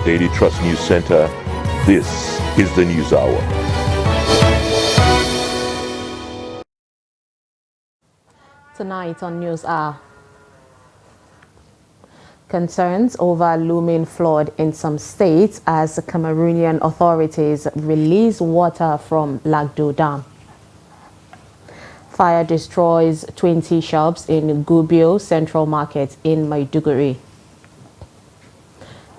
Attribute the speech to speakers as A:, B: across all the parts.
A: Daily Trust News Center, this is the News Hour.
B: Tonight on News Hour, concerns over looming flood in some states as the Cameroonian authorities release water from Lagdo Dam. Fire destroys 20 shops in Gubbio Central Market in Maiduguri.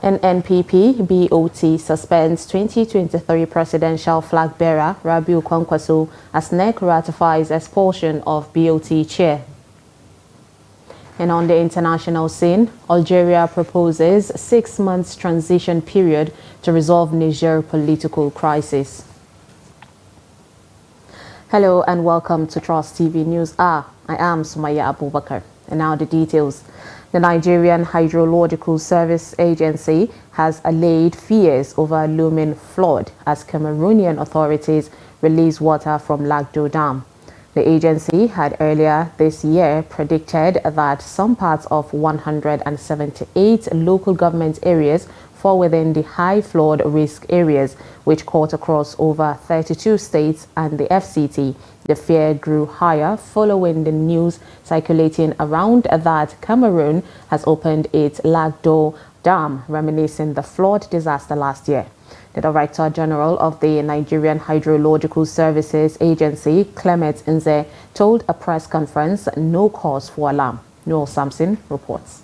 B: NNPP BOT suspends 2023 presidential flag bearer Rabiu Kwankwaso as NEC ratifies expulsion of BOT chair. And on the international scene, Algeria proposes 6 months transition period to resolve Niger political crisis. Hello and welcome to Trust TV News Hour. I am Sumaya Abubakar. And now the details. The Nigerian Hydrological Service Agency has allayed fears over looming flood as Cameroonian authorities release water from Lagdo Dam. The agency had earlier this year predicted that some parts of 178 local government areas fall within the high flood risk areas, which cut across over 32 states and the FCT. The fear grew higher following the news circulating around that Cameroon has opened its Lagdo Dam, reminiscing the flood disaster last year. The Director General of the Nigerian Hydrological Services Agency, Clement Nze, told a press conference no cause for alarm. Noel Sampson reports.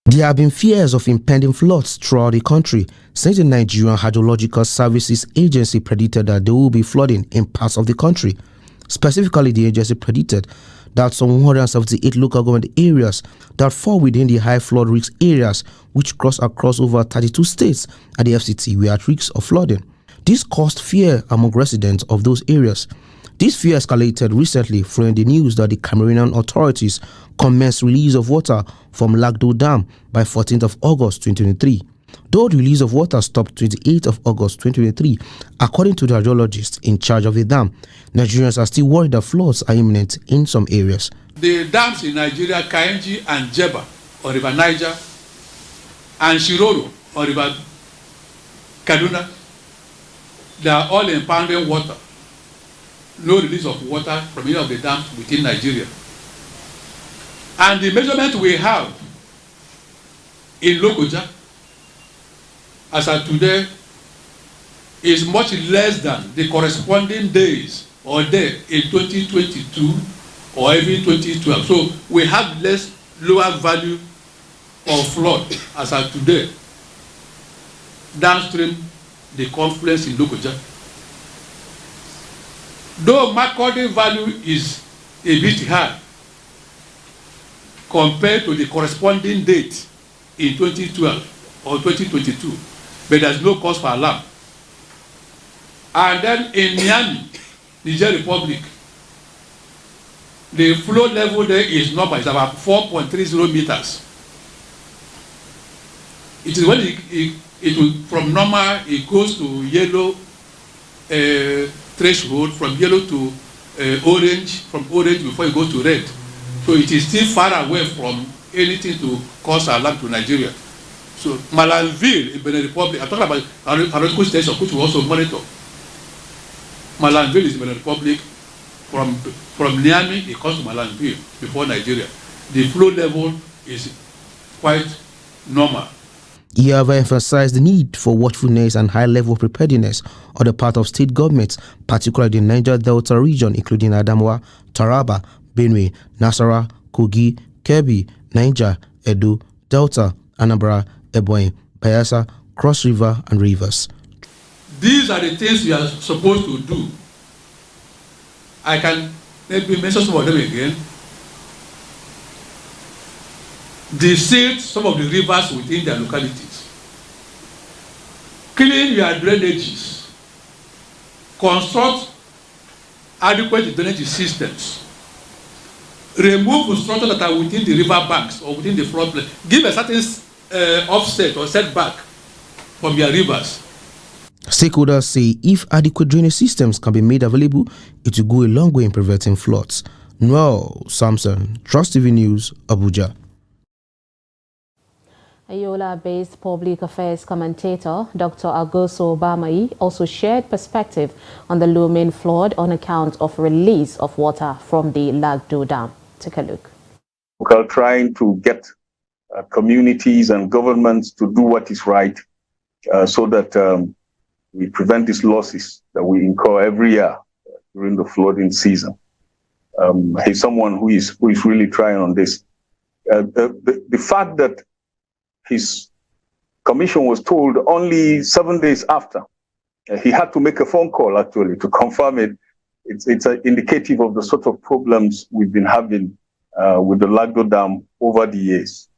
C: There have been fears of impending floods throughout the country since the Nigerian Hydrological Services Agency predicted that there will be flooding in parts of the country. Specifically, the agency predicted that some 178 local government areas that fall within the high flood risk areas, which cross across over 32 states and the FCT, were at risk of flooding. This caused fear among residents of those areas. This fear escalated recently following the news that the Cameroonian authorities commenced release of water from Lagdo Dam by 14th of August 2023. Though the release of water stopped 28th of August 2023, according to the hydrologists in charge of the dam, Nigerians are still worried that floods are imminent in some areas.
D: The dams in Nigeria, Kainji and Jeba or River Niger, and Shiroro or River Kaduna, they are all impounding water. No release of water from any of the dams within Nigeria. And the measurement we have in Lokoja, as of today, is much less than the corresponding days or day in 2022 or even 2012. So we have lower value of flood as of today downstream the confluence in Lokoja. Though Makurdi value is a bit high compared to the corresponding date in 2012 or 2022, but there's no cause for alarm. And then in Niamey, Niger Republic, the flow level there is not by about 4.30 meters. It is when it will, from normal, it goes to yellow threshold, from yellow to orange, from orange before it goes to red. So it is still far away from anything to cause alarm to Nigeria. So Malanville in Benin Republic, I'm talking about analytical station which we also monitor. Malanville is Benin Republic. From Niamey, it comes to Malanville before Nigeria. The flow level is quite normal.
C: He however emphasized the need for watchfulness and high level of preparedness on the part of state governments, particularly the Niger Delta region, including Adamawa, Taraba, Benue, Nasarawa, Kogi, Kebbi, Niger, Edo, Delta, Anambra, Ebonyi, Bayelsa, Cross River, and Rivers.
D: These are the things we are supposed to do. I can maybe mention some of them again. Deseal some of the rivers within their localities. Clean your drainages. Construct adequate drainage systems. Remove structures that are within the river banks or within the floodplain. Give a certain offset or setback from your rivers.
C: Stakeholders say if adequate drainage systems can be made available, it will go a long way in preventing floods. Noel Samson, Trust TV News, Abuja.
B: A Yola-based public affairs commentator, Dr. Agoso Bamai, also shared perspective on the looming flood on account of release of water from the Lagdo Dam. Take a look.
E: We are trying to get communities and governments to do what is right so that we prevent these losses that we incur every year during the flooding season. He's someone who is really trying on this. The fact that his commission was told only 7 days after, he had to make a phone call actually to confirm it. It's indicative of the sort of problems we've been having with the Lagdo Dam over the years.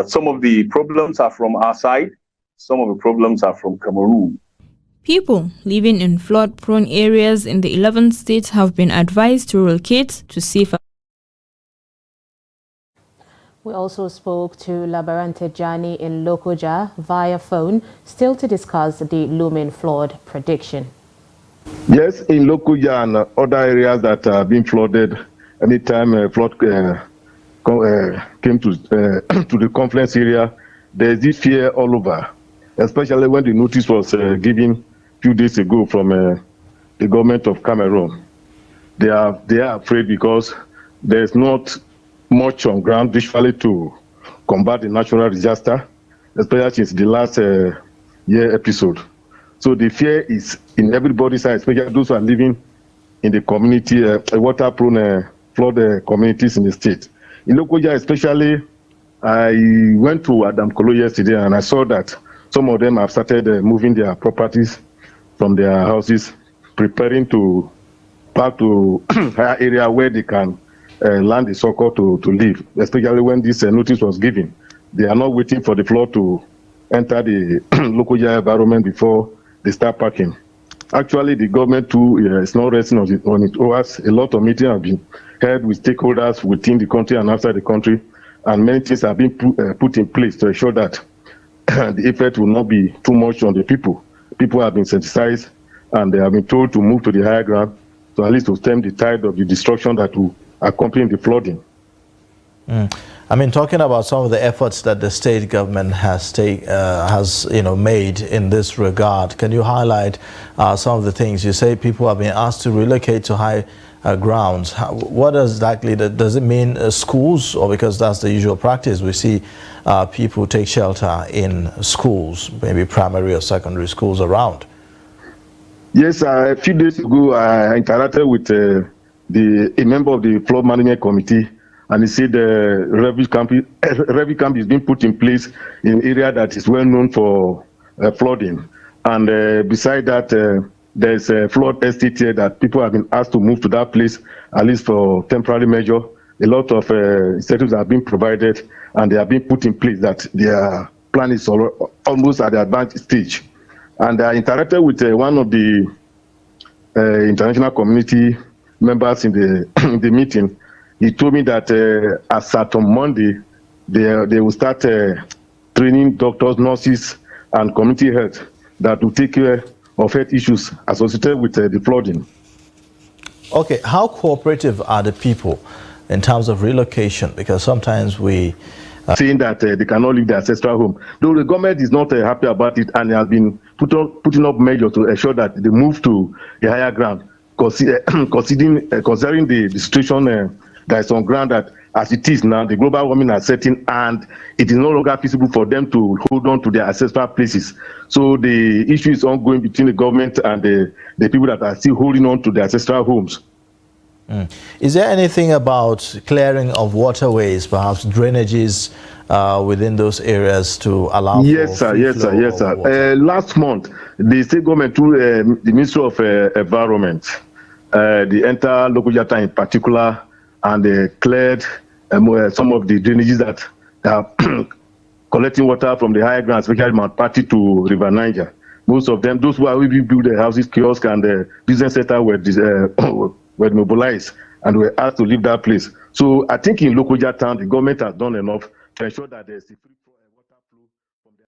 E: Some of the problems are from our side, some of the problems are from Cameroon.
F: People living in flood-prone areas in the 11 states have been advised to relocate to safer.
B: We also spoke to Labarante Jani in Lokoja via phone, still to discuss the looming flood prediction.
G: Yes, in Lokoja and other areas that have been flooded, anytime flood came to the confluence area, there's this fear all over, especially when the notice was given a few days ago from the government of Cameroon. They are afraid because there's not much on ground visually to combat the natural disaster, especially since the last year episode. So the fear is in everybody's side, especially those who are living in the community, water-prone flood communities in the state. In Lokoja especially, I went to Adam Kolo yesterday and I saw that some of them have started moving their properties from their houses, preparing to pack to higher area where they can land the succor to live, especially when this notice was given. They are not waiting for the flood to enter the Lokoja environment before they start packing. Actually, the government too is not resting on its oars. A lot of meetings have been held with stakeholders within the country and outside the country, and many things have been put in place to ensure that the effect will not be too much on the people. People have been sensitized and they have been told to move to the higher ground, so at least to stem the tide of the destruction that will accompany the flooding.
H: I mean, talking about some of the efforts that the state government has made in this regard, can you highlight some of the things? You say people have been asked to relocate to high grounds. What exactly does it mean? Schools, or because that's the usual practice? We see people take shelter in schools, maybe primary or secondary schools around.
G: Yes, a few days ago I interacted with a member of the flood management committee, and he said the refugee camp is being put in place in an area that is well known for flooding. And beside that, there's a flood estate here that people have been asked to move to that place, at least for temporary measure. A lot of incentives have been provided, and they have been put in place that their plan is almost at the advanced stage. And I interacted with one of the international community members in the meeting. He told me that as at on Monday, they will start training doctors, nurses, and community health that will take care of health issues associated with the flooding.
H: Okay, how cooperative are the people in terms of relocation? Because sometimes we
G: saying that they cannot leave their ancestral home. Though the government is not happy about it, and they have been putting up measures to ensure that they move to a higher ground, considering the situation that is on ground, that as it is now, the global warming is setting, and it is no longer feasible for them to hold on to their ancestral places. So the issue is ongoing between the government and the people that are still holding on to their ancestral homes.
H: Is there anything about clearing of waterways, perhaps drainages within those areas to allow
G: yes,
H: for
G: yes, sir. Last month, the state government, through the Ministry of Environment, the entire Lokoja in particular, and they cleared some of the drainages that are collecting water from the higher ground, especially Mount Patti to River Niger. Most of them, those who are really build the houses, kiosks, and the business center were mobilized and were asked to leave that place. So I think in Lokoja town, the government has done enough to ensure that there's a free water flow from there.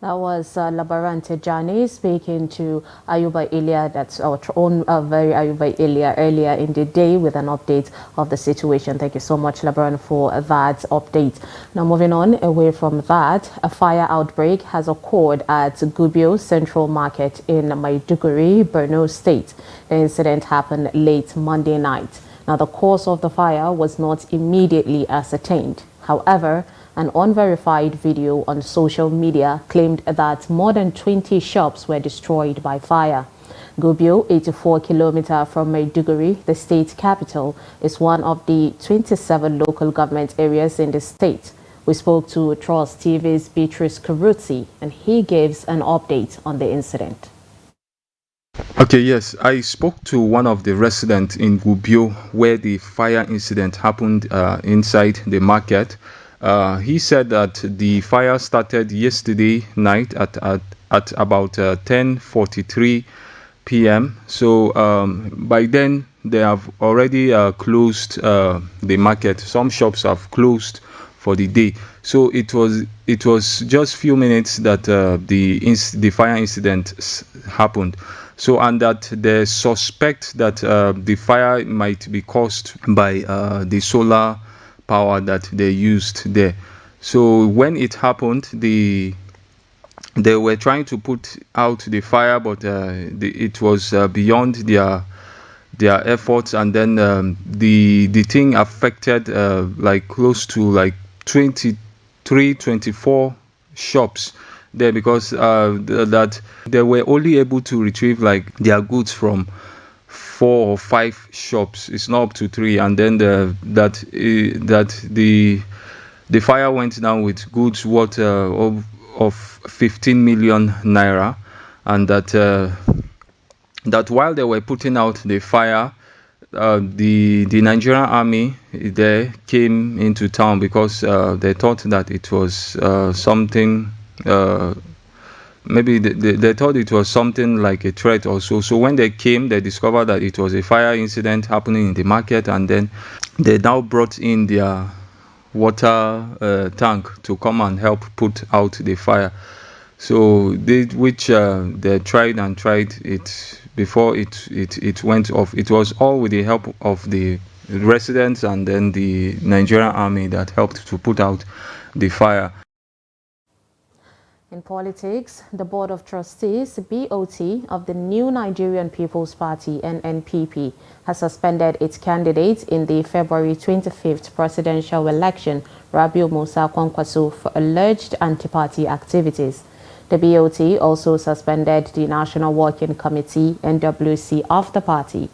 B: That was Labaran Tejani speaking to Ayuba Ilia, that's our own very Ayuba Ilia, earlier in the day with an update of the situation. Thank you so much, Labaran, for that update. Now, moving on away from that, a fire outbreak has occurred at Gubio Central Market in Maiduguri, Borno State. The incident happened late Monday night. Now, the cause of the fire was not immediately ascertained. However, an unverified video on social media claimed that more than 20 shops were destroyed by fire. Gubio, 84 kilometers from Maiduguri, the state capital, is one of the 27 local government areas in the state. We spoke to Trust TV's Beatrice Karuzi, and he gives an update on the incident.
I: Okay, yes, I spoke to one of the residents in Gubio where the fire incident happened inside the market. He said that the fire started yesterday night at about 10:43 p.m. So by then they have already closed the market. Some shops have closed for the day. So it was just few minutes that the fire incident happened. So, and that they suspect that the fire might be caused by the solar power that they used there. So when it happened, they were trying to put out the fire, but it was beyond their efforts, and then the thing affected like close to like 24 shops there, because that they were only able to retrieve like their goods from 4 or 5 shops. It's not up to 3, and then the fire went down with goods worth of 15 million naira, and that while they were putting out the fire, the Nigerian army there came into town because they thought that it was something. Maybe they thought it was something like a threat or so. So when they came, they discovered that it was a fire incident happening in the market, and then they now brought in their water tank to come and help put out the fire. So they tried and tried it before it went off. It was all with the help of the residents and then the Nigerian army that helped to put out the fire.
B: In politics, the Board of Trustees, BOT, of the New Nigerian People's Party, NNPP, has suspended its candidate in the February 25th presidential election, Rabiu Musa Kwankwaso, for alleged anti-party activities. The BOT also suspended the National Working Committee, NWC, of the party.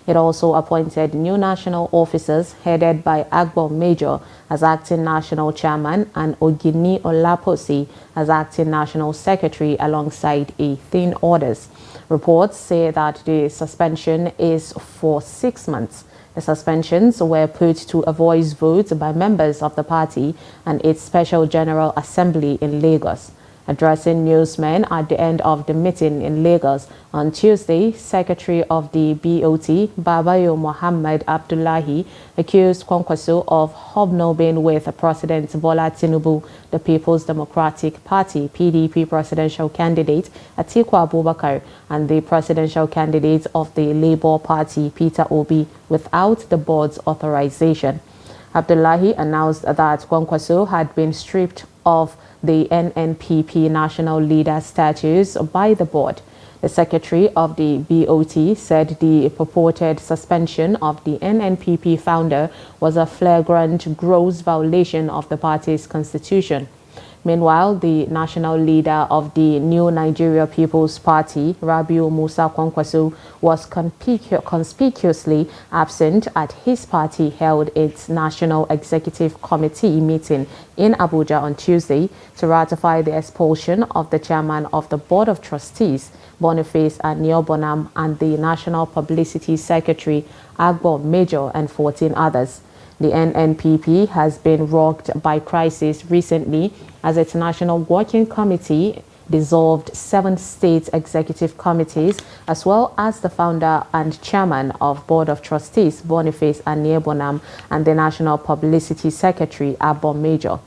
B: It also appointed new national officers headed by Agbo Major as acting national chairman and Ogini Olaposi as acting national secretary alongside 18 orders. Reports say that the suspension is for 6 months. The suspensions were put to a voice vote by members of the party and its Special General Assembly in Lagos. Addressing newsmen at the end of the meeting in Lagos on Tuesday, Secretary of the BOT, Babayo Mohammed Abdullahi, accused Kwankwaso of hobnobbing with President Bola Tinubu, the People's Democratic Party (PDP) presidential candidate Atiku Abubakar, and the presidential candidate of the Labour Party, Peter Obi, without the board's authorization. Abdullahi announced that Kwankwaso had been stripped of the NNPP national leader status by the board. The secretary of the BOT said the purported suspension of the NNPP founder was a flagrant, gross violation of the party's constitution. Meanwhile, the national leader of the New Nigeria People's Party, Rabiu Musa Kwankwaso, was conspicuously absent at his party held its National Executive Committee meeting in Abuja on Tuesday to ratify the expulsion of the chairman of the Board of Trustees, Boniface Aniobonam, and the National Publicity Secretary, Agbo Major, and 14 others. The NNPP has been rocked by crisis recently as its National Working Committee dissolved 7 state executive committees, as well as the founder and chairman of Board of Trustees, Boniface Aniebonam, and the National Publicity Secretary, Agbo Major.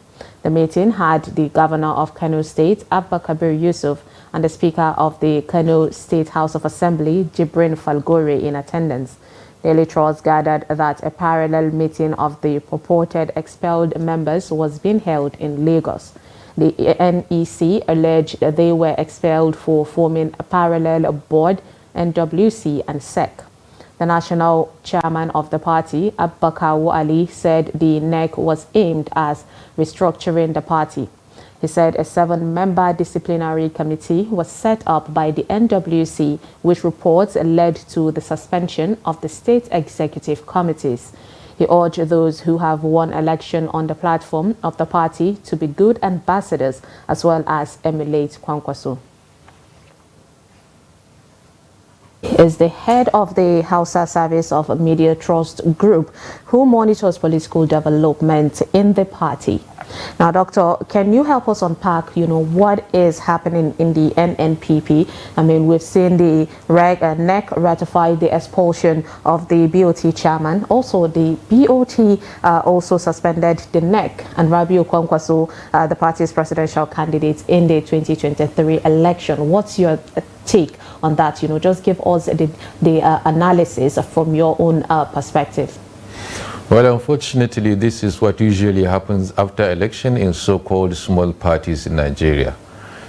B: The meeting had the Governor of Kano State, Abba Kabir Yusuf, and the Speaker of the Kano State House of Assembly, Jibrin Falgore, in attendance. Daily Trust gathered that a parallel meeting of the purported expelled members was being held in Lagos. The NEC alleged that they were expelled for forming a parallel board, NWC and SEC. The national chairman of the party, Abubakar Ali, said the NEC was aimed at restructuring the party. He said a 7-member disciplinary committee was set up by the NWC, which reports led to the suspension of the state executive committees. He urged those who have won election on the platform of the party to be good ambassadors as well as emulate Kwankwaso. Is the head of the Hausa Service of Media Trust Group, who monitors political development in the party. Now, Doctor, can you help us unpack, what is happening in the NNPP? I mean, we've seen the NEC ratify the expulsion of the BOT chairman. Also, the BOT also suspended the NEC and Rabiu Kwankwaso, the party's presidential candidate in the 2023 election. What's your take on that? Just give us the analysis from your own perspective.
J: Well, unfortunately, this is what usually happens after election in so-called small parties in Nigeria.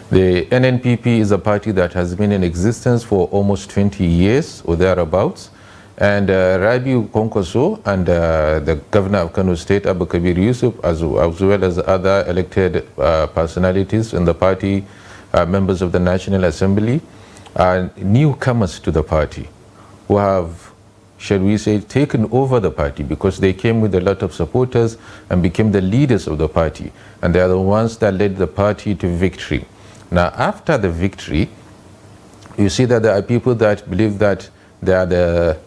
J: The NNPP is a party that has been in existence for almost 20 years or thereabouts. And Rabiu Kwankwaso and the governor of Kano State, Abba Kabir Yusuf, as well as other elected personalities in the party, members of the National Assembly, are newcomers to the party who have, shall we say, taken over the party because they came with a lot of supporters and became the leaders of the party. And they are the ones that led the party to victory. Now, after the victory, you see that there are people that believe that they are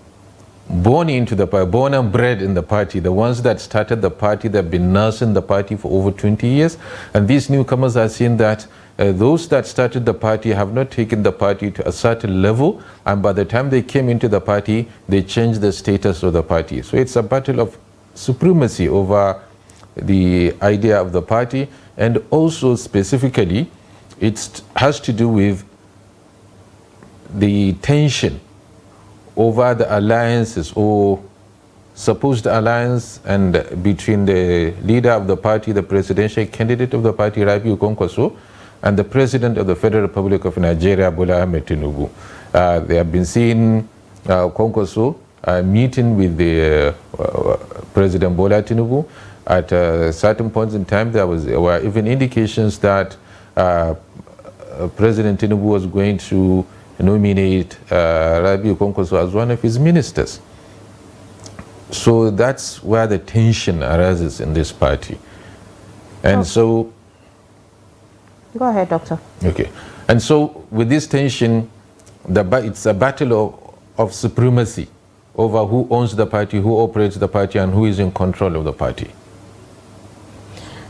J: born into the party, born and bred in the party, the ones that started the party, that have been nursing the party for over 20 years. And these newcomers are seeing that those that started the party have not taken the party to a certain level, and by the time they came into the party, they changed the status of the party. So it's a battle of supremacy over the idea of the party, and also specifically, it has to do with the tension over the alliances or supposed alliance and between the leader of the party, the presidential candidate of the party, Rabiu Kwankwaso, and the President of the Federal Republic of Nigeria, Bola Ahmed Tinubu. They have been seeing Kwankwaso meeting with the President Bola Tinubu. At certain points in time, there were even indications that President Tinubu was going to nominate Rabiu Kwankwaso as one of his ministers. So that's where the tension arises in this party. And so...
B: Go ahead, Doctor.
J: Okay. And so with this tension, it's a battle of supremacy over who owns the party, who operates the party, and who is in control of the party.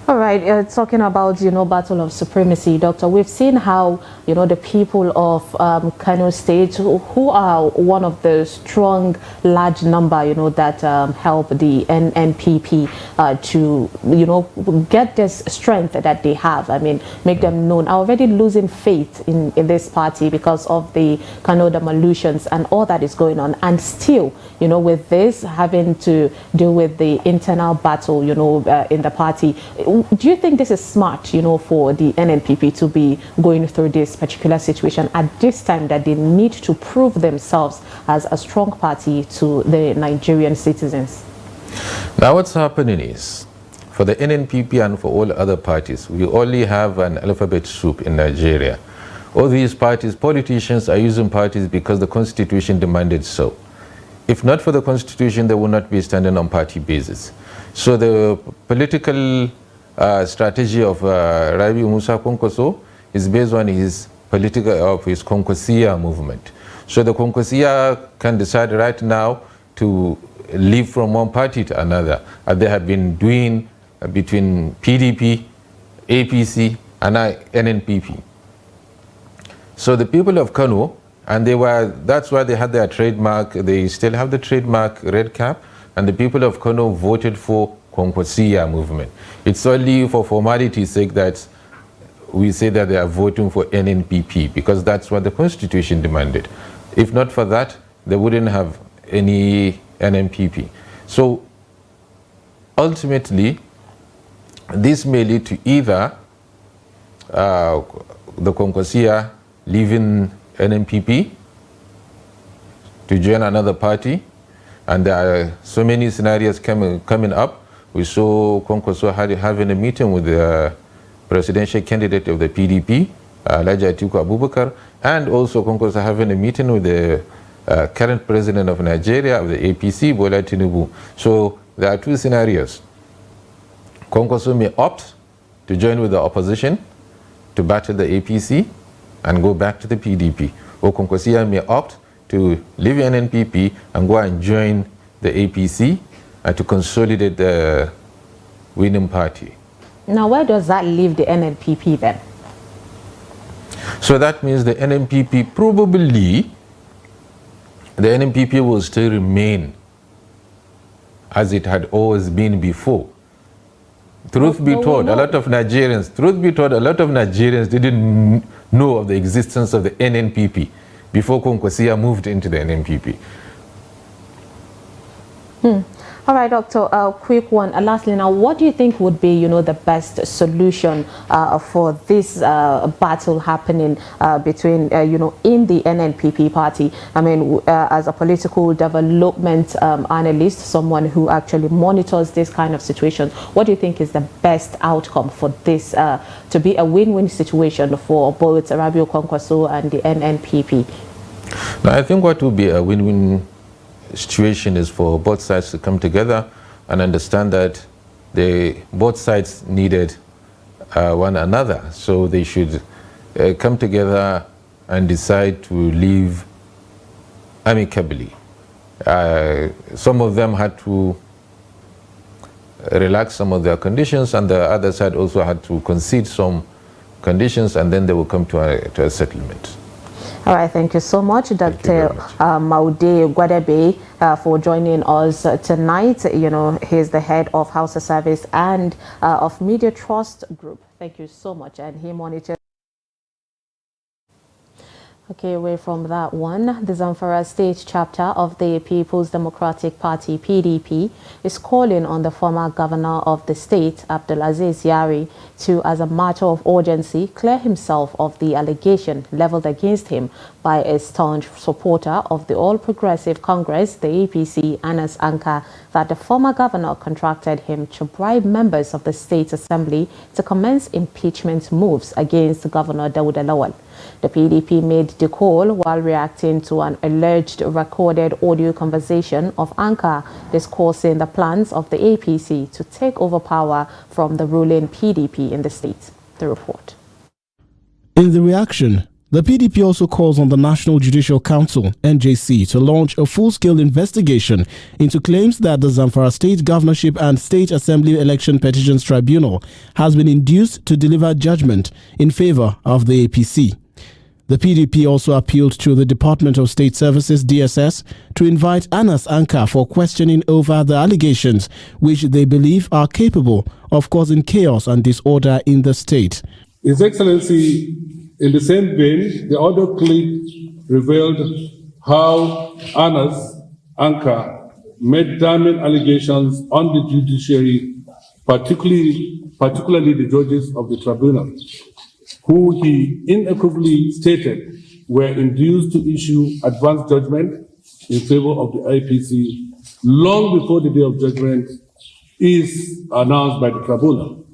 B: All right, talking about, battle of supremacy, Doctor, we've seen how, the people of Kano State, who are one of the strong, large number, that help the NNPP to, get this strength that they have. I mean, make them known, are already losing faith in this party because of the Kano demolitions and all that is going on. And still, with this, having to deal with the internal battle, in the party, do you think this is smart, for the NNPP to be going through this particular situation at this time that they need to prove themselves as a strong party to the Nigerian citizens?
J: Now what's happening is, for the NNPP and for all other parties, we only have an alphabet soup in Nigeria. All these parties, politicians are using parties because the Constitution demanded so. If not for the Constitution, they will not be standing on party basis. So the political strategy of Rabiu Musa Kwankwaso is based on his his Kwankwasia movement. So the Kwankwasia can decide right now to leave from one party to another, as they have been doing between PDP, APC, and NNPP. So the people of Kano, and that's why they had their trademark, they still have the trademark red cap, and the people of Kano voted for Konkwasiya movement. It's only for formality's sake that we say that they are voting for NNPP, because that's what the Constitution demanded. If not for that, they wouldn't have any NNPP. So ultimately, this may lead to either the Konkwasiya leaving NNPP to join another party, and there are so many scenarios coming up. We saw Konkwasiya having a meeting with the presidential candidate of the PDP, Alhaji Atiku Abubakar, and also Konkwasiya having a meeting with the current president of Nigeria, of the APC, Bola Tinubu. So there are two scenarios. Konkwasiya may opt to join with the opposition to battle the APC and go back to the PDP, or Konkwasiya may opt to leave NNPP and go and join the APC and to consolidate the winning party.
B: Now, where does that leave the NNPP then?
J: So that means the NNPP probably, the NNPP will still remain as it had always been before. Truth be told, a lot of Nigerians didn't know of the existence of the NNPP before Konkwasiya moved into the NNPP.
B: All right, Doctor, a quick one. Lastly, now, what do you think would be, the best solution for this battle happening between, in the NNPP party? I mean, as a political development analyst, someone who actually monitors this kind of situation, what do you think is the best outcome for this to be a win-win situation for both Rabiu Kwankwaso and the NNPP?
J: Now, I think what would be a win-win situation is for both sides to come together and understand that both sides needed one another. So they should come together and decide to leave amicably. Some of them had to relax some of their conditions, and the other side also had to concede some conditions, and then they will come to a settlement.
B: All right, thank you so much, Dr. Maude Gwadebe, for joining us tonight. He's the head of House of Service and of Media Trust Group. Thank you so much, and he monitors. Okay, away from that one, the Zamfara State chapter of the People's Democratic Party, PDP, is calling on the former governor of the state, Abdulaziz Yari, to, as a matter of urgency, clear himself of the allegation leveled against him by a staunch supporter of the All Progressive Congress, the APC, Anas Anka, that the former governor contracted him to bribe members of the State Assembly to commence impeachment moves against Governor Dawuda Lawal. The PDP made the call while reacting to an alleged recorded audio conversation of Anka discussing the plans of the APC to take over power from the ruling PDP in the state. The report.
K: In the reaction, the PDP also calls on the National Judicial Council, NJC, to launch a full-scale investigation into claims that the Zamfara State Governorship and State Assembly Election Petitions Tribunal has been induced to deliver judgment in favor of the APC. The PDP also appealed to the Department of State Services, DSS, to invite Anas Anka for questioning over the allegations which they believe are capable of causing chaos and disorder in the state.
L: His Excellency, in the same vein, the audio clip revealed how Anas Anka made damning allegations on the judiciary, particularly the judges of the tribunal, who he unequivocally stated were induced to issue advance judgment in favor of the IPC long before the day of judgment is announced by the tribunal.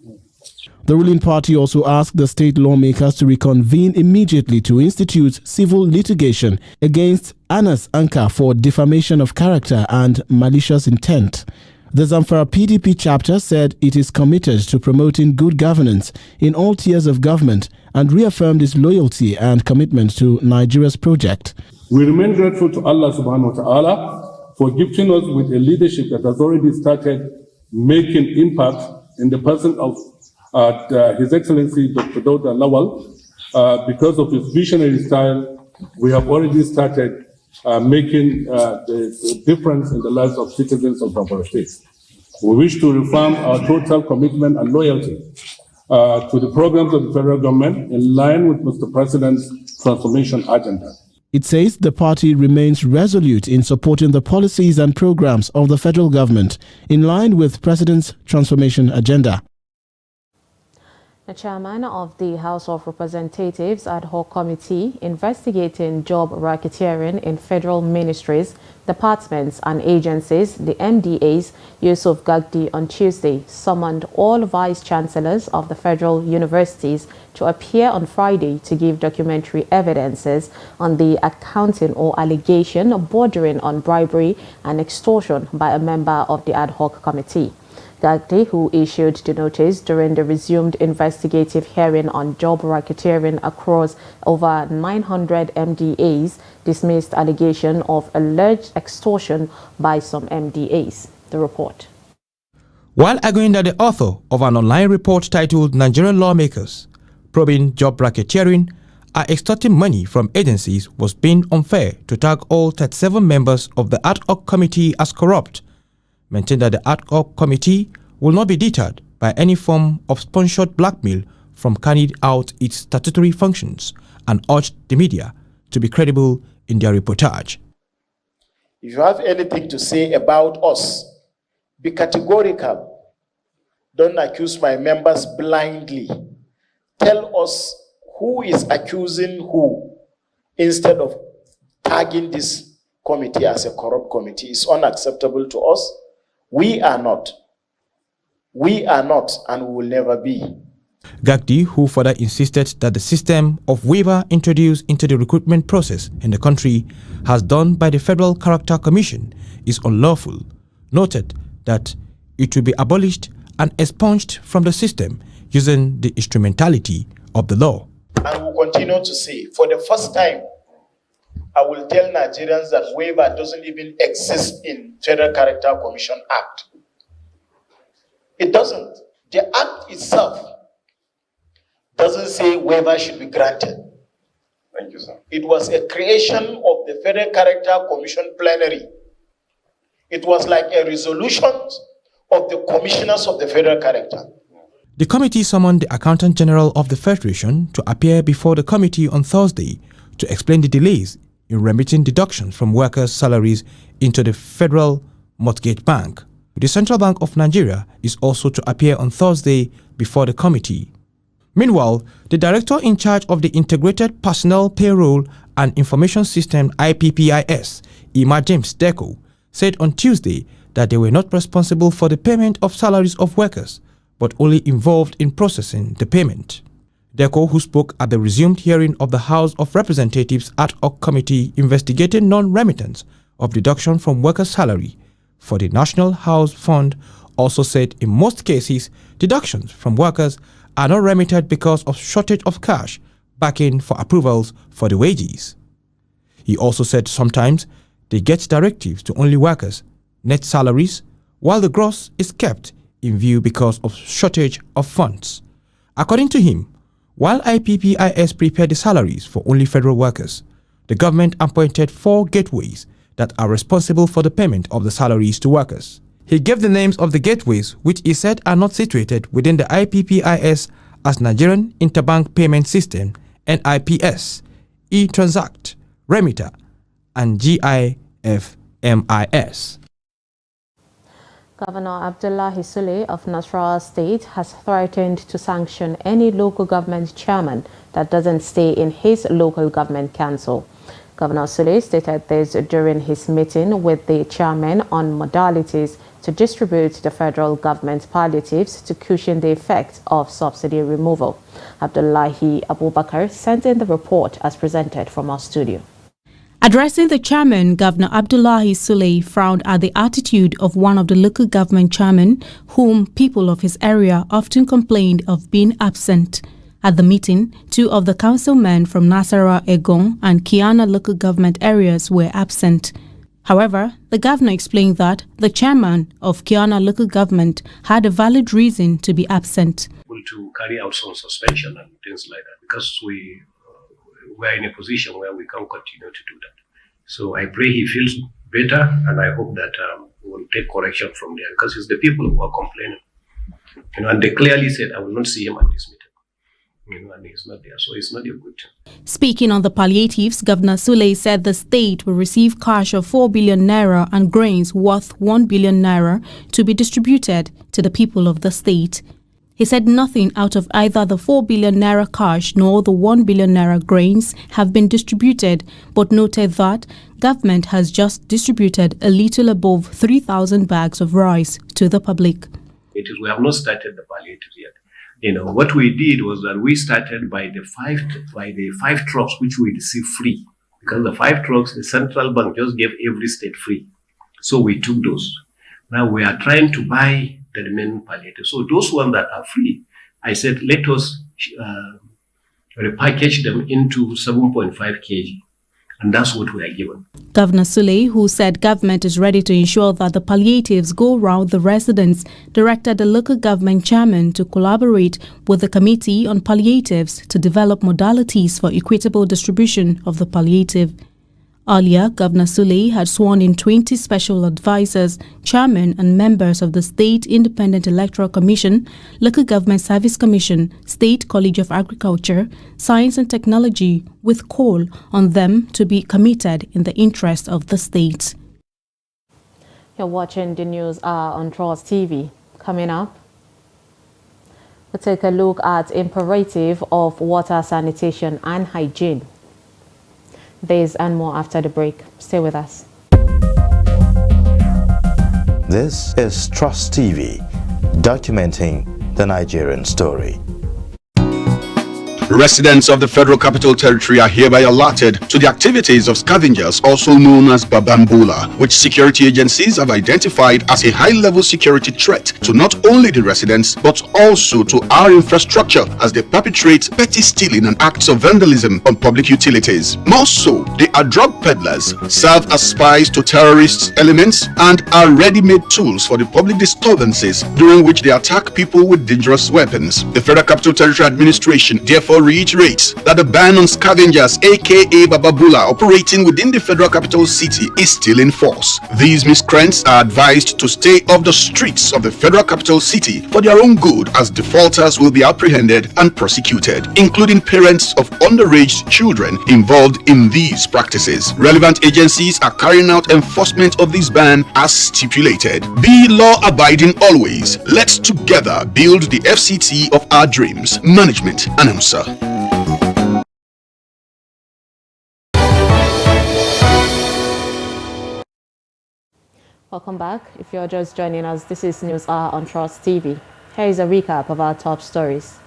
K: The ruling party also asked the state lawmakers to reconvene immediately to institute civil litigation against Anas Anka for defamation of character and malicious intent. The Zamfara PDP chapter said it is committed to promoting good governance in all tiers of government and reaffirmed its loyalty and commitment to Nigeria's project.
L: We remain grateful to Allah subhanahu wa ta'ala for gifting us with a leadership that has already started making impact in the person of His Excellency Dr. Dawuda Lawal. Because of his visionary style, we have already started making the difference in the lives of citizens of Zamfara State. We wish to reaffirm our total commitment and loyalty to the programs of the federal government in line with Mr. President's transformation agenda.
K: It says the party remains resolute in supporting the policies and programs of the federal government in line with President's transformation agenda.
B: The chairman of the House of Representatives ad hoc committee investigating job racketeering in federal ministries, departments and agencies, the MDAs, Yusuf Gagdi, on Tuesday summoned all vice-chancellors of the federal universities to appear on Friday to give documentary evidences on the accounting or allegation bordering on bribery and extortion by a member of the ad hoc committee. Gagdi, who issued the notice during the resumed investigative hearing on job racketeering across over 900 MDAs, dismissed allegation of alleged extortion by some MDAs. The report.
C: While arguing that the author of an online report titled Nigerian Lawmakers Probing Job Racketeering are Extorting Money from Agencies was being unfair to tag all 37 members of the ad hoc committee as corrupt, maintained that the ad hoc committee will not be deterred by any form of sponsored blackmail from carrying out its statutory functions, and urged the media to be credible in their reportage.
M: If you have anything to say about us, be categorical. Don't accuse my members blindly. Tell us who is accusing who instead of tagging this committee as a corrupt committee. It's unacceptable to us. We are not. We are not and we will never be.
C: Gagdi, who further insisted that the system of waiver introduced into the recruitment process in the country as done by the Federal Character Commission is unlawful, noted that it will be abolished and expunged from the system using the instrumentality of the law.
M: And we'll continue to say, for the first time, I will tell Nigerians that waiver doesn't even exist in Federal Character Commission Act. It doesn't. The act itself doesn't say waiver should be granted. Thank you, sir. It was a creation of the Federal Character Commission plenary. It was like a resolution of the commissioners of the Federal Character.
C: The committee summoned the Accountant General of the Federation to appear before the committee on Thursday to explain the delays in remitting deductions from workers' salaries into the Federal Mortgage Bank. The Central Bank of Nigeria is also to appear on Thursday before the committee. Meanwhile, the director in charge of the Integrated Personnel Payroll and Information System IPPIS, Ima James Deco, said on Tuesday that they were not responsible for the payment of salaries of workers, but only involved in processing the payment. Deco, who spoke at the resumed hearing of the House of Representatives ad hoc committee investigating non-remittance of deduction from workers' salary for the National House Fund, also said in most cases, deductions from workers are not remitted because of shortage of cash backing for approvals for the wages. He also said sometimes they get directives to only workers' net salaries, while the gross is kept in view because of shortage of funds. According to him, while IPPIS prepared the salaries for only federal workers, the government appointed 4 gateways that are responsible for the payment of the salaries to workers. He gave the names of the gateways which he said are not situated within the IPPIS as Nigerian Interbank Payment System, NIPS, eTransact, Remita, and GIFMIS.
B: Governor Abdullahi Sule of Nasarawa State has threatened to sanction any local government chairman that doesn't stay in his local government council. Governor Sule stated this during his meeting with the chairman on modalities to distribute the federal government palliatives to cushion the effect of subsidy removal. Abdullahi Abubakar sent in the report as presented from our studio.
N: Addressing the chairman, Governor Abdullahi Sule frowned at the attitude of one of the local government chairmen, whom people of his area often complained of being absent. At the meeting, 2 of the councilmen from Nasarawa, Egon, and Kiana local government areas were absent. However, the governor explained that the chairman of Kiana local government had a valid reason to be absent.
O: To carry out some suspension and things like that, because we are in a position where we can continue to do that. So I pray he feels better, and I hope that will take correction from there, because it's the people who are complaining. And they clearly said, I will not see him at this meeting. And he's not there, so it's not a good thing.
N: Speaking on the palliatives, Governor Sule said the state will receive cash of 4 billion naira and grains worth 1 billion naira to be distributed to the people of the state. He said nothing out of either the 4 billion naira cash nor the 1 billion naira grains have been distributed, but noted that government has just distributed a little above 3,000 bags of rice to the public.
O: We have not started the palliatives yet. What we did was that we started by the five trucks which we received free, because the 5 trucks the central bank just gave every state free. So we took those. Now we are trying to buy the remaining palliatives. So those ones that are free, I said, let us repackage them into 7.5 kg. And that's what we are given.
N: Governor Sule, who said government is ready to ensure that the palliatives go round the residents, directed the local government chairman to collaborate with the Committee on Palliatives to develop modalities for equitable distribution of the palliative. Earlier, Governor Sule had sworn in 20 special advisors, chairmen and members of the State Independent Electoral Commission, Local Government Service Commission, State College of Agriculture, Science and Technology, with call on them to be committed in the interest of the state.
B: You're watching the news on Trust TV. Coming up, we'll take a look at imperative of water sanitation and hygiene. This and more after the break. Stay with us.
P: This is Trust TV, documenting the Nigerian story.
Q: Residents of the Federal Capital Territory are hereby alerted to the activities of scavengers, also known as Babambula, which security agencies have identified as a high-level security threat to not only the residents but also to our infrastructure, as they perpetrate petty stealing and acts of vandalism on public utilities. More so, they are drug peddlers, serve as spies to terrorist elements, and are ready-made tools for the public disturbances, during which they attack people with dangerous weapons. The Federal Capital Territory Administration therefore reiterates that the ban on scavengers, aka Babambula, operating within the Federal Capital City is still in force. These miscreants are advised to stay off the streets of the Federal Capital City for their own good, as defaulters will be apprehended and prosecuted, including parents of underage children involved in these practices. Relevant agencies are carrying out enforcement of this ban as stipulated. Be law-abiding always. Let's together build the FCT of our dreams. Management announcer.
B: Welcome back. If you're just joining us, this is News Hour on Trust TV. Here is a recap of our top stories.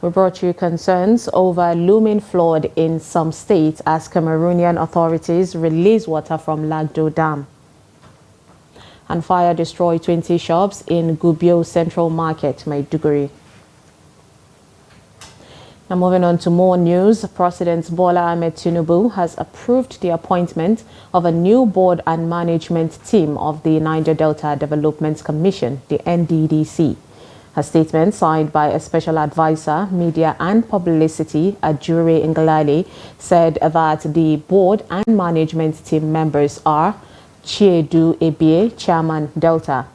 B: We brought you concerns over looming flood in some states as Cameroonian authorities release water from Lagdo Dam. And fire destroyed 20 shops in Gubio Central Market, Maiduguri. Now moving on to more news, President Bola Ahmed Tinubu has approved the appointment of a new board and management team of the Niger Delta Development Commission, the NDDC. A statement signed by a special advisor, media and publicity, Ajure Ngalale, said that the board and management team members are Chiedu Ebie, Chairman Delta,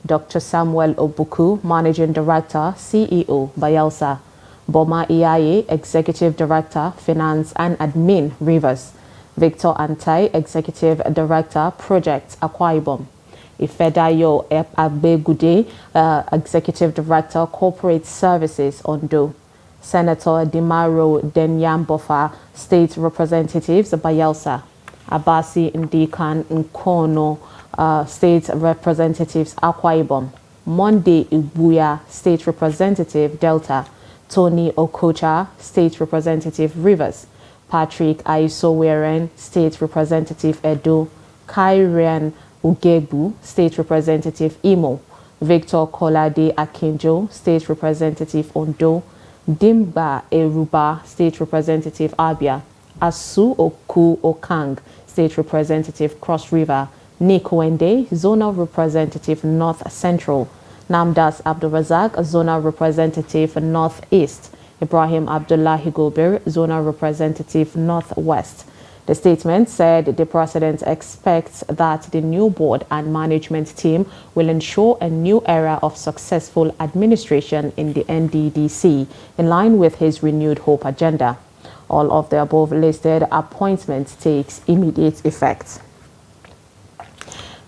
B: Dr. Samuel Obuku, Managing Director, CEO, Bayelsa, Boma Iyaye, Executive Director, Finance and Admin, Rivers, Victor Antai, Executive Director, Project, Akwa Ibom, Ifedayo Agbegude, Executive Director, Corporate Services, Ondo, Senator Dimaro Denyambofa, State Representatives, Bayelsa, Abasi Ndikan Nkono, State Representatives, Akwa Ibom, Monday Ibuya, State Representative, Delta, Tony Okocha, State Representative, Rivers, Patrick Aisoweren, State Representative, Edo, Kyrian Ugebu, State Representative, Imo, Victor Kolade Akinjo, State Representative, Ondo, Dimba Eruba, State Representative, Abia, Asu Oku Okang, State Representative, Cross River, Nick Wende, Zonal Representative, North Central, Namdas Abdulrazak, Zonal Representative, Northeast, Ibrahim Abdullahi Gobir, Zonal Representative, Northwest, The statement said the president expects that the new board and management team will ensure a new era of successful administration in the NDDC, in line with his renewed hope agenda. All of the above listed appointments takes immediate effect.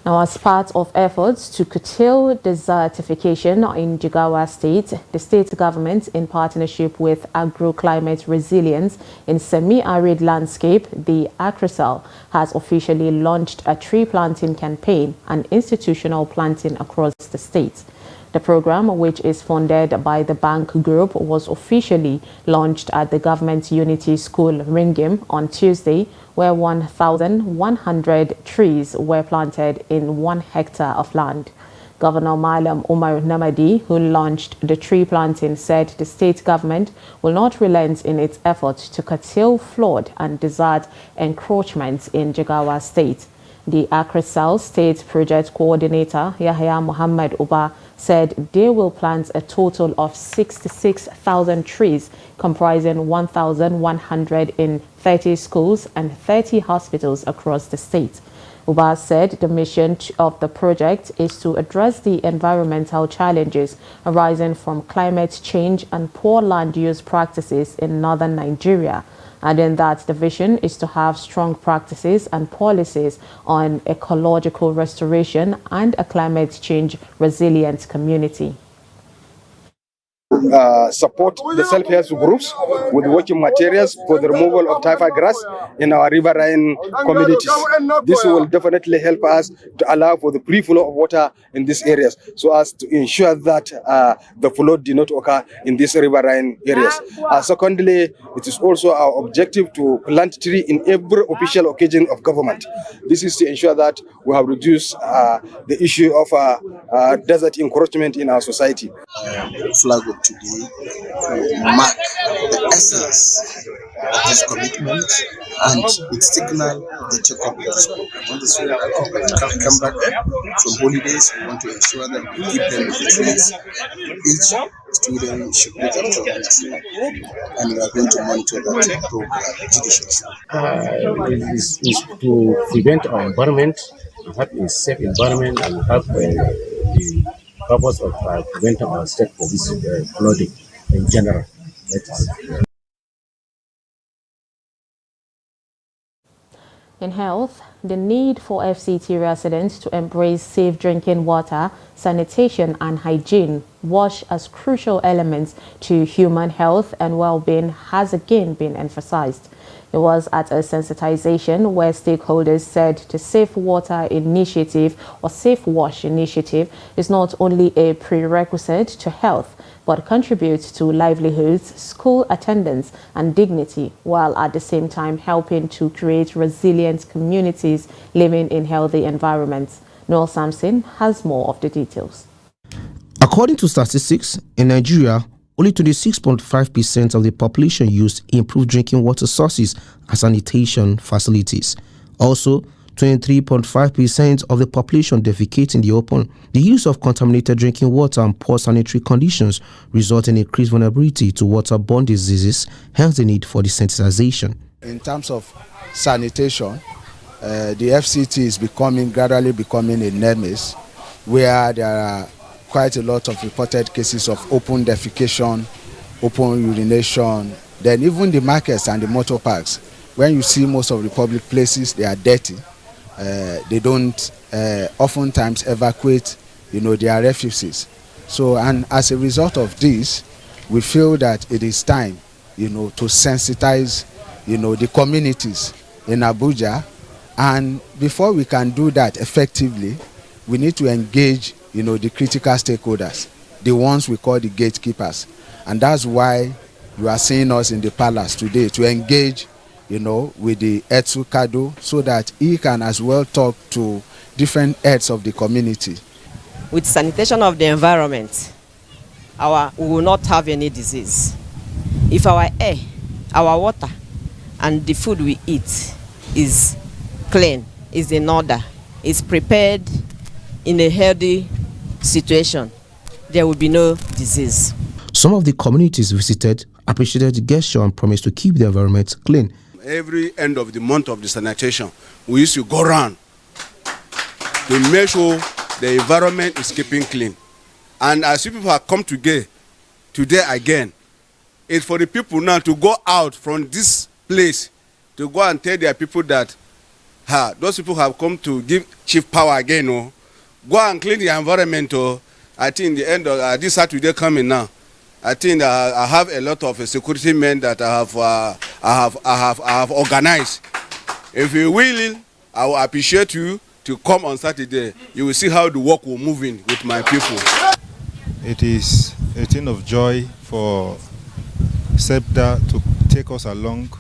B: Now, as part of efforts to curtail desertification in Jigawa State, the state government, in partnership with Agroclimate Resilience in Semi-Arid Landscape, the ACRISAL, has officially launched a tree planting campaign and institutional planting across the state. The program, which is funded by the Bank Group, was officially launched at the Government Unity School, Ringim, on Tuesday, where 1,100 trees were planted in 1 hectare of land. Governor Malam Umar Namadi, who launched the tree planting, said the state government will not relent in its efforts to curtail flood and desert encroachments in Jigawa State. The ACRISAL State Project Coordinator, Yahya Muhammad Uba, said they will plant a total of 66,000 trees, comprising 1,100 in 30 schools and 30 hospitals across the state. Uba said the mission of the project is to address the environmental challenges arising from climate change and poor land use practices in northern Nigeria, adding that the vision is to have strong practices and policies on ecological restoration and a climate change resilient community.
R: Support the self-help groups with working materials for the removal of typha grass in our riverine communities. This will definitely help us to allow for the free flow of water in these areas, so as to ensure that the flood did not occur in these riverine areas. Secondly, it is also our objective to plant tree in every official occasion of government. This is to ensure that we have reduced the issue of desert encroachment in our society.
S: Flag of today mark the essence of this commitment, and it signal the take-up of this program. On this way, come back from holidays, we want to ensure that we give them the trees. Each student should get a tree, and we are going to monitor that program judiciously.
T: Is to prevent our environment, have a safe environment, and have the purpose of preventing our state for this flooding in general.
B: In health, the need for FCT residents to embrace safe drinking water, sanitation and hygiene wash as crucial elements to human health and well-being has again been emphasized. It was at a sensitization where stakeholders said the Safe Water Initiative or Safe Wash Initiative is not only a prerequisite to health, but contributes to livelihoods, school attendance and dignity, while at the same time helping to create resilient communities living in healthy environments. Noel Sampson has more of the details.
C: According to statistics, in Nigeria, only 26.5% of the population used improved drinking water sources and sanitation facilities. Also, 23.5% of the population defecate in the open. The use of contaminated drinking water and poor sanitary conditions result in increased vulnerability to waterborne diseases, hence the need for desensitization.
U: In terms of sanitation, the FCT is gradually becoming a nemesis, where there are quite a lot of reported cases of open defecation, open urination, then even the markets and the motor parks. When you see most of the public places, they are dirty. They don't oftentimes evacuate, their refugees. So, and as a result of this, we feel that it is time, to sensitize, the communities in Abuja. And before we can do that effectively, we need to engage, the critical stakeholders, the ones we call the gatekeepers. And that's why you are seeing us in the palace today to engage, with the Etsu Kado, so that he can as well talk to different heads of the community.
V: With sanitation of the environment, we will not have any disease. If our air, our water, and the food we eat is clean, is in order, is prepared in a healthy situation, there will be no disease.
C: Some of the communities visited appreciated the gesture and promised to keep the environment clean.
A: every end of the month of the sanitation, we used to go around to make sure the environment is keeping clean. And as people have come today again, it's for the people now to go out from this place to go and tell their people that those people have come to give chief power again. Oh, go and clean the environment. Oh, I think the end of this Saturday coming now, I think I have a lot of security men that I have organized. If you will, I will appreciate you to come on Saturday. You will see how the work will move in with my people.
D: It is a thing of joy for SEPDA to take us along,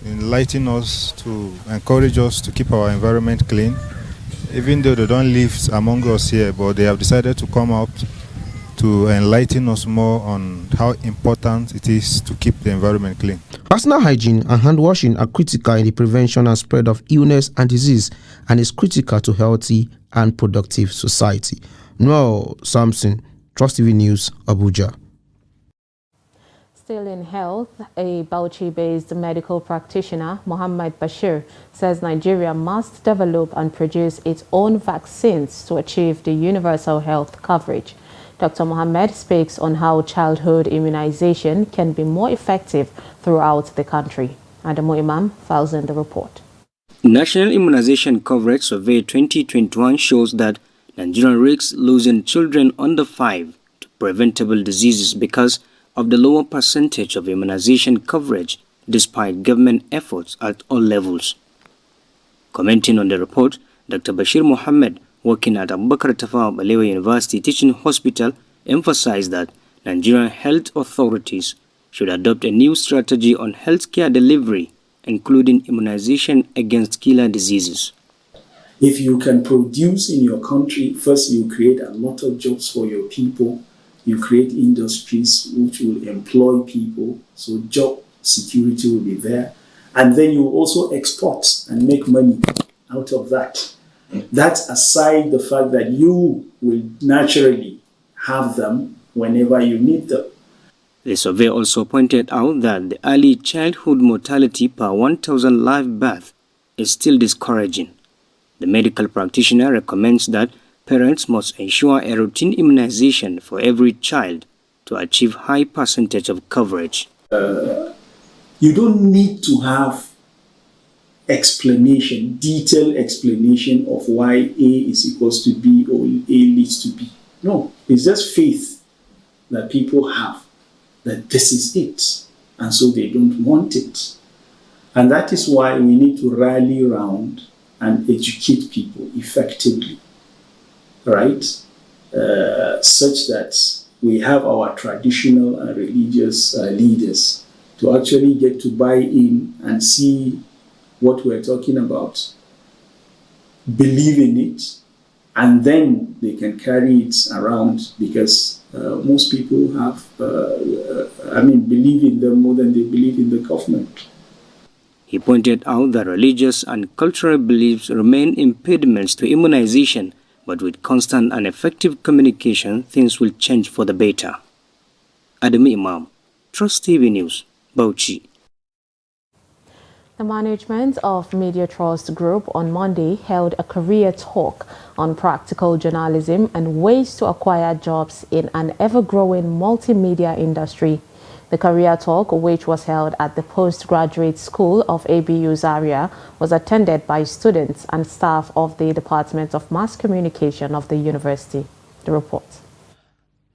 D: enlighten us, to encourage us to keep our environment clean. Even though they don't live among us here, but they have decided to come out to enlighten us more on how important it is to keep the environment clean.
C: Personal hygiene and hand washing are critical in the prevention and spread of illness and disease, and is critical to healthy and productive society. Noel Samson, Trust TV News, Abuja.
B: Still in health, a Bauchi-based medical practitioner, Mohammed Bashir, says Nigeria must develop and produce its own vaccines to achieve the universal health coverage. Dr. Mohammed speaks on how childhood immunization can be more effective throughout the country. Adamu Imam files in the report.
W: National Immunization Coverage Survey 2021 shows that Nigeria risks losing children under 5 to preventable diseases because of the lower percentage of immunization coverage despite government efforts at all levels. Commenting on the report, Dr. Bashir Mohammed, working at Abubakar Tafawa Balewa University Teaching Hospital, emphasized that Nigerian health authorities should adopt a new strategy on healthcare delivery, including immunization against killer diseases.
X: If you can produce in your country, first you create a lot of jobs for your people, you create industries which will employ people, so job security will be there, and then you also export and make money out of that. That's aside the fact that you will naturally have them whenever you need them.
W: The survey also pointed out that the early childhood mortality per 1,000 live births is still discouraging. The medical practitioner recommends that parents must ensure a routine immunization for every child to achieve high percentage of coverage.
X: You don't need to have detailed explanation of why A is equals to B or A leads to B. No, it's just faith that people have that this is it, and so they don't want it. And that is why we need to rally around and educate people effectively, right? Such that we have our traditional and religious leaders to actually get to buy in and see what we're talking about, believe in it, and then they can carry it around, because most people have, believe in them more than they believe in the government.
W: He pointed out that religious and cultural beliefs remain impediments to immunization, but with constant and effective communication, things will change for the better. Adamu Imam, Trust TV News, Bauchi.
B: The management of Media Trust Group on Monday held a career talk on practical journalism and ways to acquire jobs in an ever-growing multimedia industry. The career talk, which was held at the Postgraduate School of ABU Zaria, was attended by students and staff of the Department of Mass Communication of the university. The report.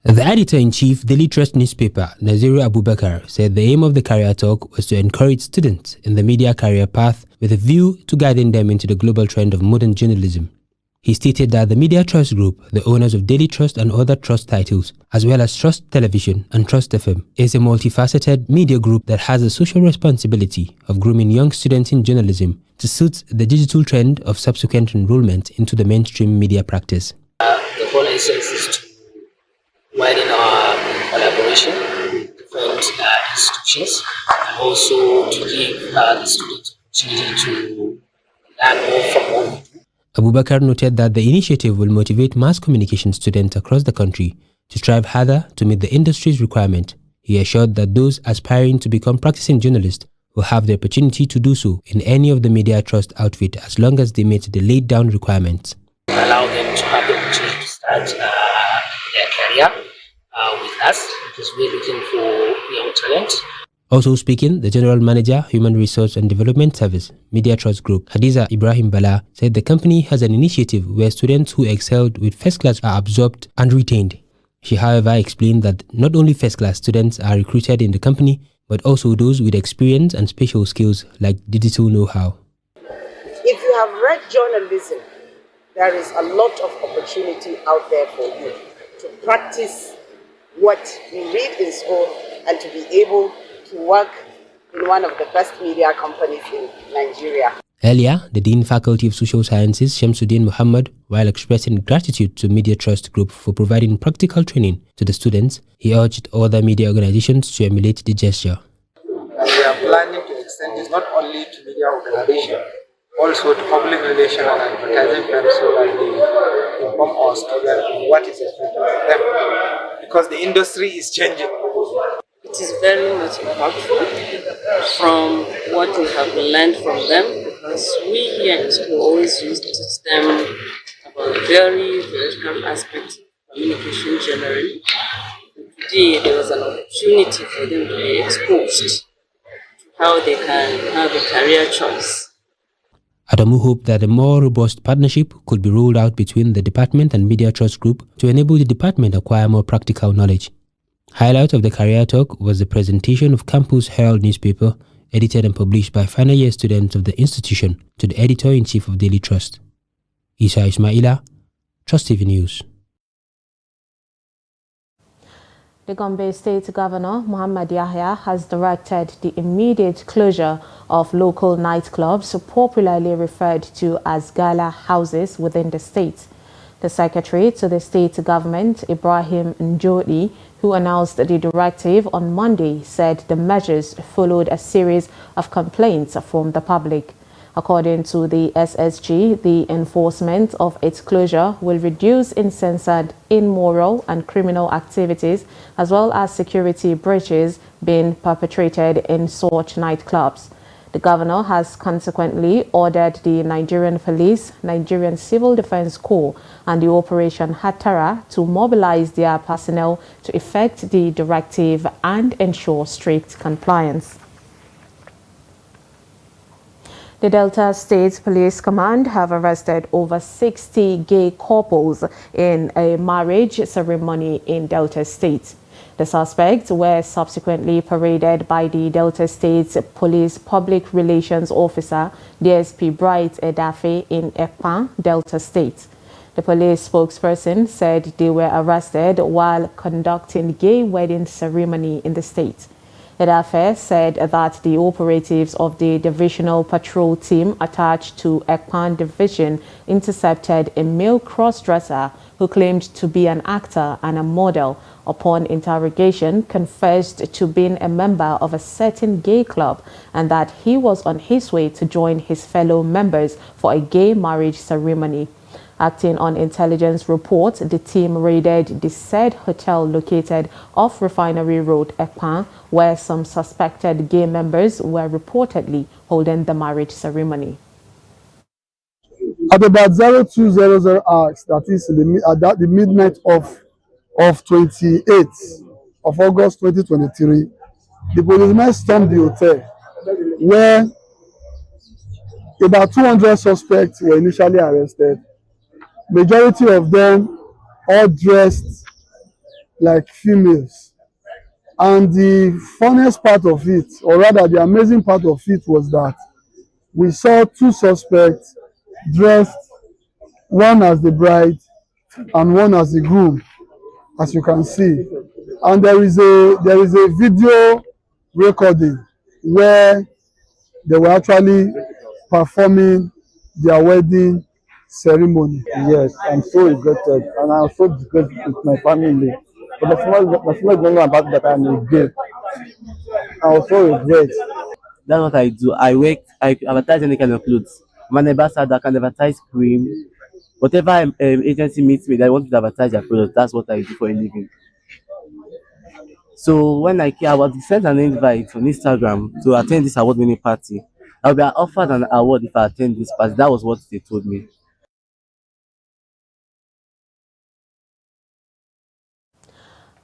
Y: The editor-in-chief Daily Trust newspaper, Naziru Abubakar, said the aim of the career talk was to encourage students in the media career path with a view to guiding them into the global trend of modern journalism. He stated that the Media Trust Group, the owners of Daily Trust and other trust titles, as well as Trust Television and Trust FM, is a multifaceted media group that has a social responsibility of grooming young students in journalism to suit the digital trend of subsequent enrollment into the mainstream media practice.
Z: The whole essence is to widen our collaboration with different institutions, and also to give the students opportunity to learn more from what we do.
Y: Abubakar noted that the initiative will motivate mass communication students across the country to strive harder to meet the industry's requirement. He assured that those aspiring to become practicing journalists will have the opportunity to do so in any of the Media Trust outfit as long as they meet the laid down requirements.
Z: Allow them to have the opportunity to start their career with us because we're looking for young talent.
Y: Also speaking, the General Manager, Human Resource and Development Service, Media Trust Group, Hadiza Ibrahim Bala, said the company has an initiative where students who excelled with first class are absorbed and retained. She, however, explained that not only first class students are recruited in the company, but also those with experience and special skills like digital know-how.
E: If you have read journalism, there is a lot of opportunity out there for you to practice what you read in school and to be able to work in one of the best media companies in Nigeria.
Y: Earlier, the Dean Faculty of Social Sciences, Shamsuddin Muhammad, while expressing gratitude to Media Trust Group for providing practical training to the students, he urged other media organizations to emulate the gesture.
F: And we are planning to extend this not only to media organizations, also to public relations and advertising firms so that they inform our students what is expected of them. Because the industry is changing.
G: It is very much impactful from what we have learned from them, because we here in school always used to teach them about very theoretical aspects of communication generally. Today there was an opportunity for them to be exposed to how they can have a career choice.
Y: Adamu hoped that a more robust partnership could be rolled out between the department and Media Trust Group to enable the department acquire more practical knowledge. Highlight of the career talk was the presentation of Campus Herald newspaper, edited and published by final year students of the institution, to the editor-in-chief of Daily Trust. Isa Ismaila, Trust TV News.
B: The Gombe State Governor, Muhammad Yahya, has directed the immediate closure of local nightclubs, popularly referred to as gala houses within the state. The Secretary to the state government, Ibrahim Njodi, who announced the directive on Monday, said the measures followed a series of complaints from the public. According to the SSG, the enforcement of its closure will reduce uncensored, immoral and criminal activities, as well as security breaches being perpetrated in such nightclubs. The governor has consequently ordered the Nigerian Police, Nigerian Civil Defense Corps and the Operation Hattara to mobilize their personnel to effect the directive and ensure strict compliance. The Delta State Police Command have arrested over 60 gay couples in a marriage ceremony in Delta State. The suspects were subsequently paraded by the Delta State Police Public Relations Officer, DSP Bright Edafe, in Ekpan, Delta State. The police spokesperson said they were arrested while conducting gay wedding ceremony in the state. Edafe said that the operatives of the Divisional Patrol Team attached to Ekpan Division intercepted a male cross-dresser who claimed to be an actor and a model. Upon interrogation, confessed to being a member of a certain gay club and that he was on his way to join his fellow members for a gay marriage ceremony. Acting on intelligence reports, the team raided the said hotel located off Refinery Road, Ekpan, where some suspected gay members were reportedly holding the marriage ceremony.
H: At about 0200 hours, that is at the midnight of 28th of August 2023, the policemen stormed the hotel where about 200 suspects were initially arrested. Majority of them all dressed like females. And the funniest part of it, or rather the amazing part of it, was that we saw two suspects dressed, one as the bride and one as the groom, as you can see. And there is a video recording where they were actually performing their wedding ceremony.
I: Yes, I'm so regretted, and I'm so disgraced with my family. But my family don't know about that I'm a gay. I also regret.
J: That's what I do. I advertise any kind of clothes. I'm an ambassador, I can advertise cream. Whatever agency meets me, they want to advertise their products. That's what I do for a living. So when I was sent an invite on Instagram to attend this award-winning party. I'll be offered an award if I attend this party. That was what they told me.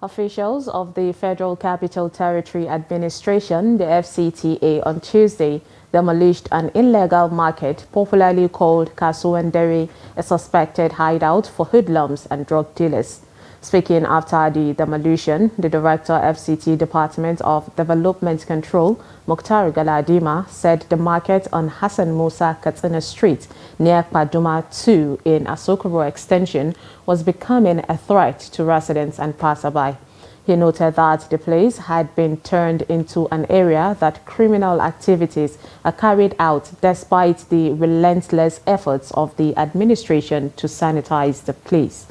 B: Officials of the Federal Capital Territory Administration, the FCTA, on Tuesday demolished an illegal market popularly called Kasuwendere, a suspected hideout for hoodlums and drug dealers. Speaking after the demolition, the Director, FCT Department of Development Control, Mukhtar Galadima, said the market on Hassan Musa Katsina Street near Paduma 2 in Asokoro Extension was becoming a threat to residents and passerby. He noted that the place had been turned into an area that criminal activities are carried out despite the relentless efforts of the administration to sanitize the place.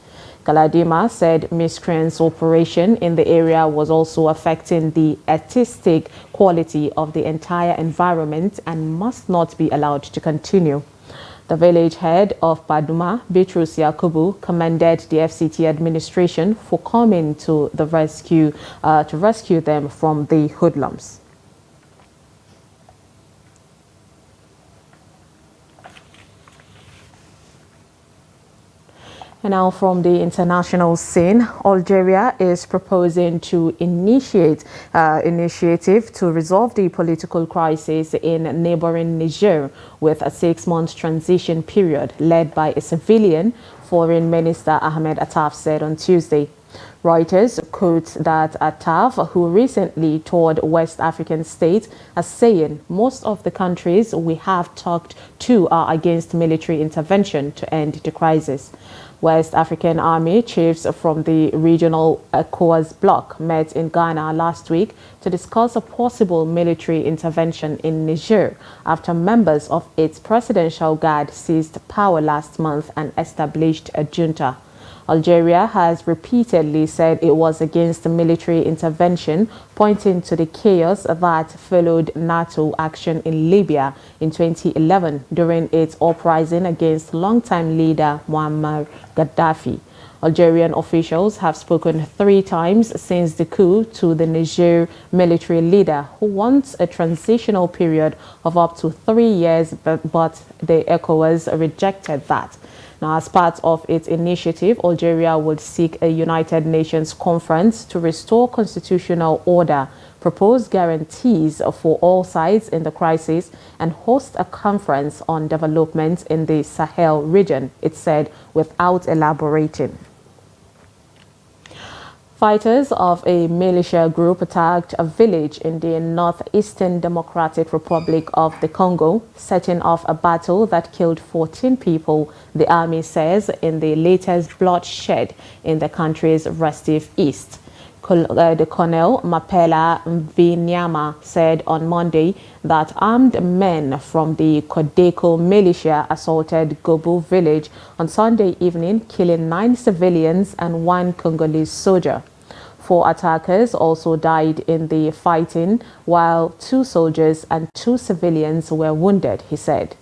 B: Galadima said miscreants' operation in the area was also affecting the artistic quality of the entire environment and must not be allowed to continue. The village head of Paduma, Bitrus Yakubu, commended the FCT administration for coming to the rescue them from the hoodlums. And now from the international scene, Algeria is proposing to initiate initiative to resolve the political crisis in neighboring Niger with a 6-month transition period led by a civilian, Foreign Minister Ahmed Attaf said on Tuesday. Reuters quotes that Attaf, who recently toured West African states, as saying most of the countries we have talked to are against military intervention to end the crisis. West African Army chiefs from the regional ECOWAS bloc met in Ghana last week to discuss a possible military intervention in Niger after members of its presidential guard seized power last month and established a junta. Algeria has repeatedly said it was against the military intervention, pointing to the chaos that followed NATO action in Libya in 2011 during its uprising against longtime leader Muammar Gaddafi. Algerian officials have spoken 3 times since the coup to the Niger military leader, who wants a transitional period of up to 3 years, but the ECOWAS rejected that. Now, as part of its initiative, Algeria will seek a United Nations conference to restore constitutional order, propose guarantees for all sides in the crisis, and host a conference on development in the Sahel region, it said, without elaborating. Fighters of a militia group attacked a village in the northeastern Democratic Republic of the Congo, setting off a battle that killed 14 people, the army says, in the latest bloodshed in the country's restive east. The Colonel Mapela Mvinyama said on Monday that armed men from the Kodeko militia assaulted Gobu village on Sunday evening, killing 9 civilians and 1 Congolese soldier. 4 attackers also died in the fighting, while 2 soldiers and 2 civilians were wounded, he said.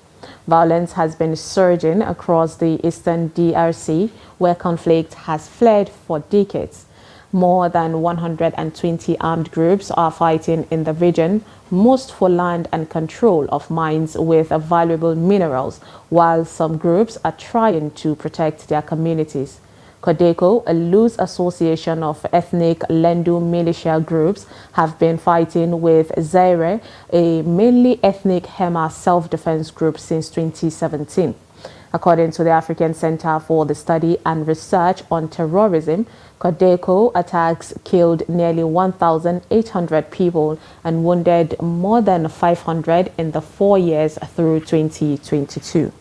B: Violence has been surging across the eastern DRC, where conflict has flared for decades. More than 120 armed groups are fighting in the region, most for land and control of mines with valuable minerals, while some groups are trying to protect their communities. Kodeko, a loose association of ethnic Lendu militia groups, have been fighting with Zaire, a mainly ethnic Hema self-defense group, since 2017. According to the African Center for the Study and Research on Terrorism, Kodeko attacks killed nearly 1,800 people and wounded more than 500 in the 4 years through 2022.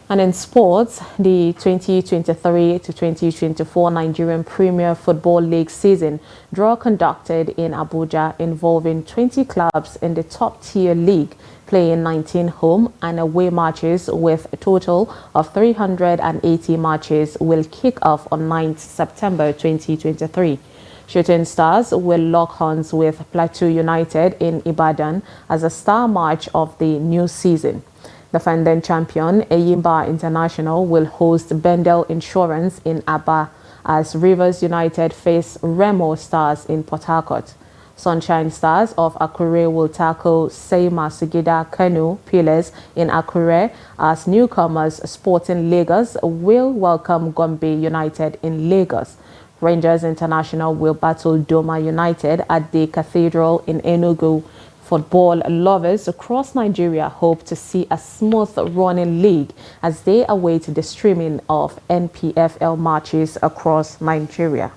B: And in sports, the 2023 to 2024 Nigerian Premier Football League season draw conducted in Abuja involving 20 clubs in the top-tier league, playing 19 home and away matches with a total of 380 matches will kick off on 9th September 2023. Shooting Stars will lock horns with Plateau United in Ibadan as a star match of the new season. Defending champion Eyimba International will host Bendel Insurance in Aba as Rivers United face Remo Stars in Port Harcourt. Sunshine Stars of Akure will tackle Seima Sugida Kanu Pillars in Akure as newcomers Sporting Lagos will welcome Gombe United in Lagos. Rangers International will battle Doma United at the Cathedral in Enugu. Football lovers across Nigeria hope to see a smooth running league as they await the streaming of NPFL matches across Nigeria.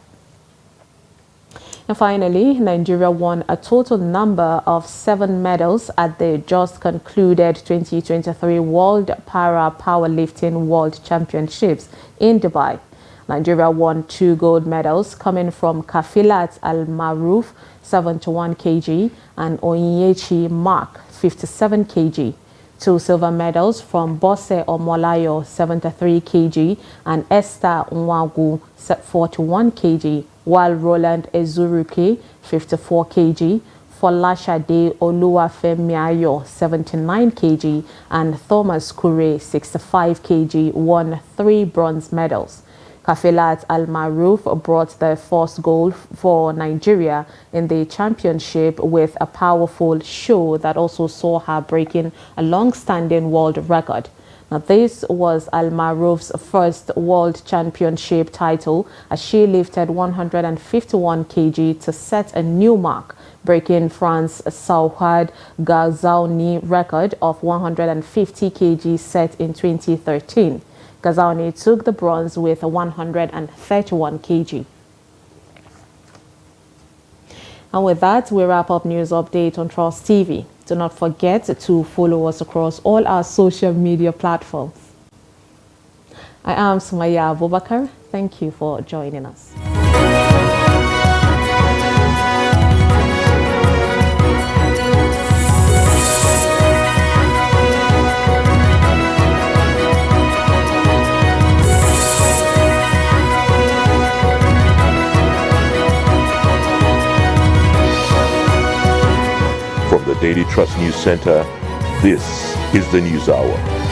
B: And finally, Nigeria won a total number of 7 medals at the just concluded 2023 World Para Powerlifting World Championships in Dubai. Nigeria won 2 gold medals coming from Kafilat Al-Maruf, 71 kg, and Onyechi Mark, 57 kg. 2 silver medals from Bose Omolayo, 73 kg, and Esther Nwagu, 41 kg, while Roland Ezuruke, 54 kg, Folashade Oluwafemiayo, 79 kg, and Thomas Kure, 65 kg, won 3 bronze medals. Kafilat Al-Maruf brought the first gold for Nigeria in the championship with a powerful show that also saw her breaking a long-standing world record. Now, this was Al-Maruf's first world championship title as she lifted 151 kg to set a new mark, breaking France's Sauhad Gazaouni record of 150 kg set in 2013. Gazaouni took the bronze with 131 kg. And with that, we wrap up news update on Trust TV. Do not forget to follow us across all our social media platforms. I am Sumaya Abubakar. Thank you for joining us.
K: From the Daily Trust News Center, this is the News Hour.